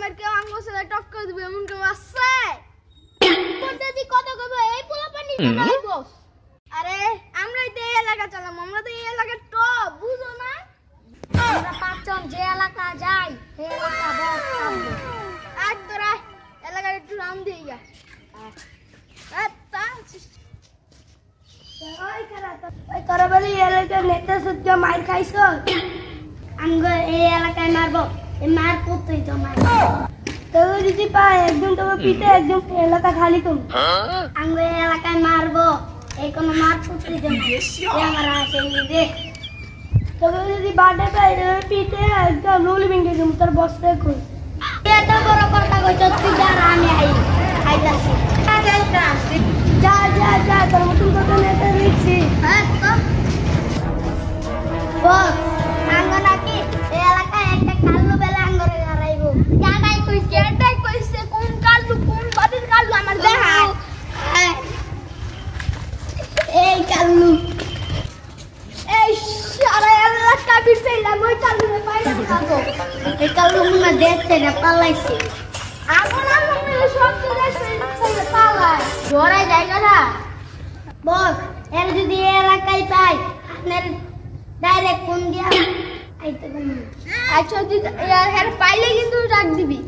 এবার কেউ আঙ্গুল সাথে টক্কর দিবে এমন কেউ আছে? পদ্ধতি কত কইব এই পোলা পানি চালাইবো? আরে আমরাই তো এই এলাকা চালাম, আমরা তো এই এলাকার টপ, বুঝো না? আমরা পাঁচজন যে এলাকা যাই সেই এলাকা বস থাকবো। আজ তোরা এলাকার একটু রাম দিয়ে যা। ওই তোরা বলি এলাকার নেতা সূর্য মার খাইছ, আমগো এই এলাকায় মারবো, এই মার করতেই তো মার। তবে যদি পায় একজন তবে পিঠে একজন এলাকা খালি করবো, আমগো এই এলাকায় মারবো, এই কোনো মার করতেই তো আমার আসে নিজে। তবে যদি বাড়ে পাই পিঠে একদম রুল ভেঙে দেবো, তোর বস্তা কই এত বড় কথা কইছ তুই যার আমি আইতাছি। যা যা যা তোর মতন কথা নেতা লিখছি। হ্যাঁ তো বস আঙ্গো নাকি এই এলাকায় একটা কাল্লু বেলা আঙ্গরে হারাইবো। কেটাই কইছে কোন কালু কোন বাদির কালু আমার দেখায়। এই কাল্লু এই সারা এলাকা বিছাইলাম ওই কালুরে পাইলাম খাবো। এই কাল্লু মনে দেখছে না পালাইছে। এখন আমরা সব কিছু পালাই ধরে জায়গাটা। বস এর যদি এই এলাকায় পাই আপনার ডাইরেক্ট ফোন দিয়া আইতে কোন। আচ্ছা তুই এর পাইলে কিন্তু ডাক দিবি।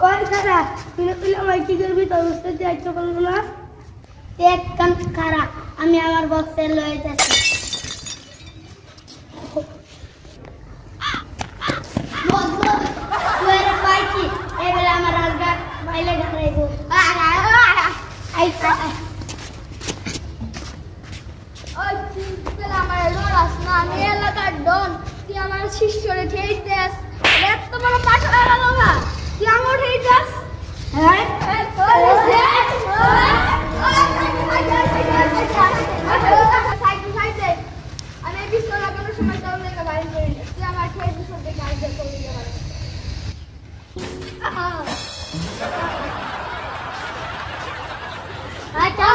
ওই খারা তুই আমার কি করবি তোর উস্তাদ দিয়ে আইতে পারবো না। এক কান খারা আমি আমার বক্সে লয়ে যাচ্ছি। পাইছি এবারে আমার আলগা বাইলে ঘাড়াইবো। ওই তুই আমার লড়াস না, আমি এলাকার ডন, তুই আমার শিষ্যরে ঠেই দেস। এত বড় পাঠ হয়ে গেল না, তুই আমার ঠেই দেস। হ্যাঁ আমি বিস্তার লাগানোর সময় তাও লেখা বাইরে করি না, তুই আমার ঠেই দিস দেখে আইডিয়া করে দিতে পারে। আচ্ছা